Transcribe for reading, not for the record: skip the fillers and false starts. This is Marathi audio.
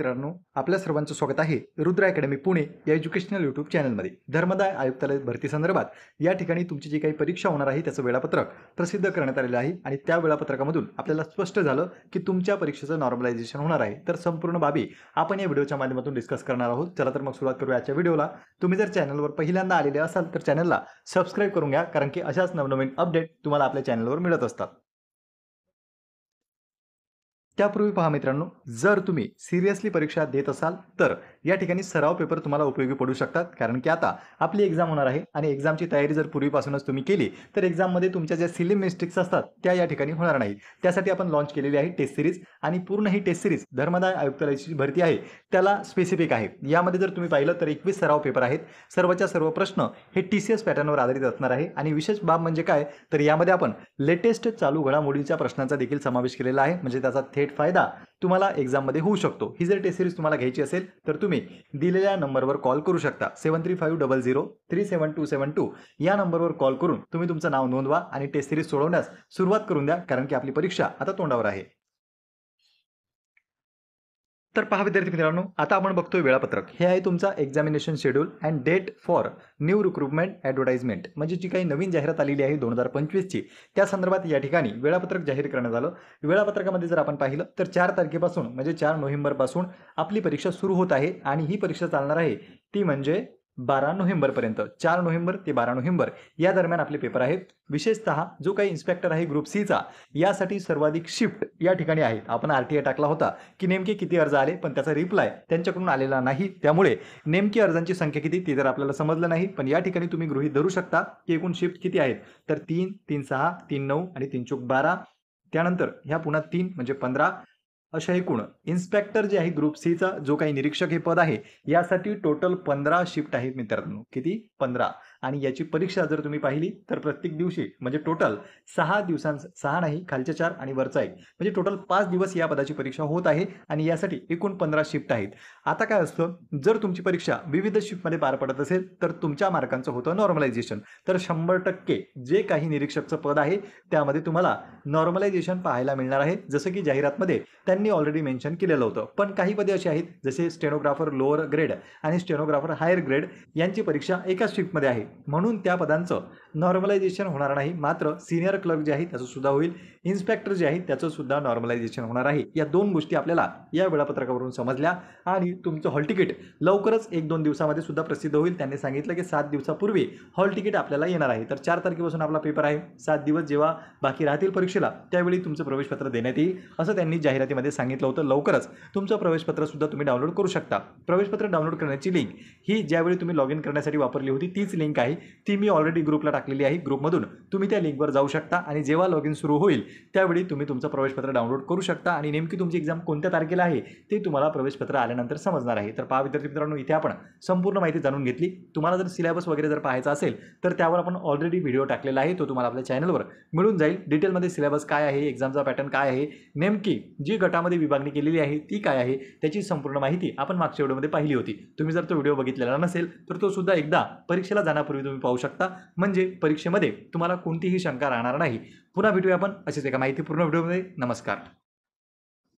मित्रांनो, आपल्या सर्वांचं स्वागत आहे रुद्र अकॅडमी पुणे या एज्युकेशनल यूट्यूब चॅनलमध्ये. धर्मदाय आयुक्तालय भरती संदर्भात या ठिकाणी तुमची जी काही परीक्षा होणार आहे त्याचं वेळापत्रक प्रसिद्ध करण्यात आलेलं आहे आणि त्या वेळापत्रकामधून आपल्याला स्पष्ट झालं की तुमच्या परीक्षेचं नॉर्मलायझेशन होणार आहे. तर संपूर्ण बाबी आपण या व्हिडिओच्या माध्यमातून डिस्कस करणार आहोत. चला तर मग सुरुवात करूया आजच्या व्हिडिओला. तुम्ही जर चॅनलवर पहिल्यांदा आलेले असाल तर चॅनलला सबस्क्राईब करून घ्या, कारण की अशाच नवनवीन अपडेट तुम्हाला आपल्या चॅनलवर मिळत असतात. त्यापूर्वी पहा मित्रांनो, जर तुम्ही सिरियसली परीक्षा देत असाल तर या ठिकाणी सराव पेपर तुम्हाला उपयोगी पडू शकतात, कारण की आता आपली एक्झाम होणार आहे आणि एक्झामची तयारी जर पूर्वीपासूनच तुम्ही केली तर एक्झाममध्ये तुमच्या ज्या सिली मिस्टेक्स असतात त्या या ठिकाणी होणार नाही. त्यासाठी आपण लॉन्च केलेली आहे टेस्ट सिरीज आणि पूर्ण ही टेस्ट सिरीज धर्मदाय आयुक्तालयाची भरती आहे त्याला स्पेसिफिक आहे. यामध्ये जर तुम्ही पाहिलं तर 21 सराव पेपर आहेत. सर्वच्या सर्व प्रश्न हे TCS पॅटर्नवर आधारित असणार आहे आणि विशेष बाब म्हणजे काय तर यामध्ये आपण लेटेस्ट चालू घडामोडींच्या प्रश्नांचा देखील समावेश केलेला आहे, म्हणजे त्याचा थेट फायदा तुम्हाला एक्झाममध्ये होऊ शकतो. ही जर टेस्ट सिरीज तुम्हाला घ्यायची असेल तर तुम्ही दिलेल्या नंबरवर कॉल करू शकता. 7350037272 या नंबरवर कॉल करून तुम्ही तुमचं नाव नोंदवा आणि टेस्ट सिरीज सोडवण्यास सुरुवात करून द्या, कारण की आपली परीक्षा आता तोंडावर आहे. तर पहा विद्यार्थी मित्रांनो, आता आपण बघतोय वेळापत्रक. हे आहे तुमचा examination schedule and date for new recruitment advertisement, म्हणजे जी काही नवीन जाहिरात आलेली आहे 2025 ची त्या संदर्भात या ठिकाणी वेळापत्रक जाहीर करण्यात आलं. वेळापत्रकामध्ये जर आपण पाहिलं तर 4 तारखेपासून म्हणजे 4 नोव्हेंबरपासून आपली परीक्षा सुरू होत आहे आणि ही परीक्षा चालणार आहे ती म्हणजे 12 नोव्हेंबरपर्यंत. 4 नोव्हेंबर ते 12 नोव्हेंबर या दरम्यान आपले पेपर आहेत. विशेषतः जो काही इन्स्पेक्टर आहे ग्रुप सी चा, यासाठी सर्वाधिक शिफ्ट या ठिकाणी आहेत. आपण RTI टाकला होता की नेमके किती अर्ज आले, पण त्याचा रिप्लाय त्यांच्याकडून आलेला नाही. त्यामुळे नेमकी अर्जांची संख्या किती ती तर आपल्याला समजलं नाही, पण या ठिकाणी तुम्ही गृहीत धरू शकता की एकूण शिफ्ट किती आहेत तर 3, 3, 6, 3, 9 आणि 3, 12. त्यानंतर ह्या पुन्हा 3 म्हणजे 15 अशा एकूण इन्स्पेक्टर जे आहे ग्रुप सी चा जो काही निरीक्षक हे पद आहे यासाठी टोटल 15 शिफ्ट आहेत मित्रांनो. किती? 15. आणि याची परीक्षा जर तुम्ही पाहिली तर प्रत्येक दिवशी म्हणजे टोटल 6 दिवसांचा 6 नाही, खालचे 4 आणि वरचा 1 म्हणजे टोटल 5 दिवस या पदाची परीक्षा होत आहे आणि यासाठी एकूण 15 शिफ्ट आहेत. आता काय असतं, जर तुमची परीक्षा विविध शिफ्टमध्ये पार पडत असेल तर तुमच्या मार्कांचं होतं नॉर्मलायझेशन. तर 100% जे काही निरीक्षकचं पद आहे त्यामध्ये तुम्हाला नॉर्मलायझेशन पाहायला मिळणार आहे, जसं की जाहिरातमध्ये त्यांनी ऑलरेडी मेन्शन केलेलं होतं. पण काही पदे अशी आहेत जसे स्टेनोग्राफर लोअर ग्रेड आणि स्टेनोग्राफर हायर ग्रेड यांची परीक्षा एकाच शिफ्टमध्ये आहे, म्हणून त्या पदांचं नॉर्मलायझेशन होणार नाही. मात्र सिनियर क्लर्क जे आहे त्याचं सुद्धा होईल, इन्स्पेक्टर जे आहे त्याचं सुद्धा नॉर्मलायझेशन होणार आहे. या दोन गोष्टी आपल्याला या वेळापत्रकावरून समजल्या आणि तुमचं हॉल तिकीट लवकरच 1-2 दिवसामध्ये सुद्धा प्रसिद्ध होईल. त्यांनी सांगितलं की 7 दिवसापूर्वी हॉल तिकीट आपल्याला येणार आहे. तर 4 तारखेपासून आपला पेपर आहे. 7 दिवस जेव्हा बाकी राहतील परीक्षेला त्यावेळी तुमचं प्रवेशपत्र देण्यात येईल असं त्यांनी जाहिरातीमध्ये सांगितलं होतं. लवकरच तुमचं प्रवेशपत्र सुद्धा तुम्ही डाउनलोड करू शकता. प्रवेशपत्र डाउनलोड करण्याची लिंक ही ज्यावेळी तुम्ही लॉग इन करण्यासाठी वापरली होती तीच लिंक आहे, ती मी ऑलरेडी ग्रुपला टाकलेली आहे. ग्रुपमधून तुम्ही त्या लिंकवर जाऊ शकता आणि जेव्हा लॉग इन सुरू होईल त्यावेळी तुम्ही तुमचं प्रवेशपत्र डाउनलोड करू शकता आणि नेमकी तुमची एक्झाम कोणत्या तारखेला आहे ते तुम्हाला प्रवेशपत्र आल्यानंतर समजणार आहे. तर पहा विद्यार्थी मित्रांनो, इथे आपण संपूर्ण माहिती जाणून घेतली. तुम्हाला जर सिलेबस वगैरे जर पाहायचा असेल तर त्यावर आपण ऑलरेडी व्हिडिओ टाकलेला आहे, तो तुम्हाला आपल्या चॅनलवर मिळून जाईल. डिटेलमध्ये सिलेबस काय आहे, एक्झामचा पॅटर्न काय आहे, नेमकी जी गटामध्ये विभागणी केलेली आहे ती काय आहे, त्याची संपूर्ण माहिती आपण मागच्या व्हिडिओमध्ये पाहिली होती. तुम्ही जर तो व्हिडिओ बघितलेला नसेल तर तो सुद्धा एकदा परीक्षेला जाण्यापूर्वी तुम्ही पाहू शकता, म्हणजे परीक्षेमध्ये तुम्हाला कोणतीही शंका राहणार नाही. पुन्हा भेटूया आपण अशीच एका माहितीपूर्ण व्हिडिओमध्ये. नमस्कार.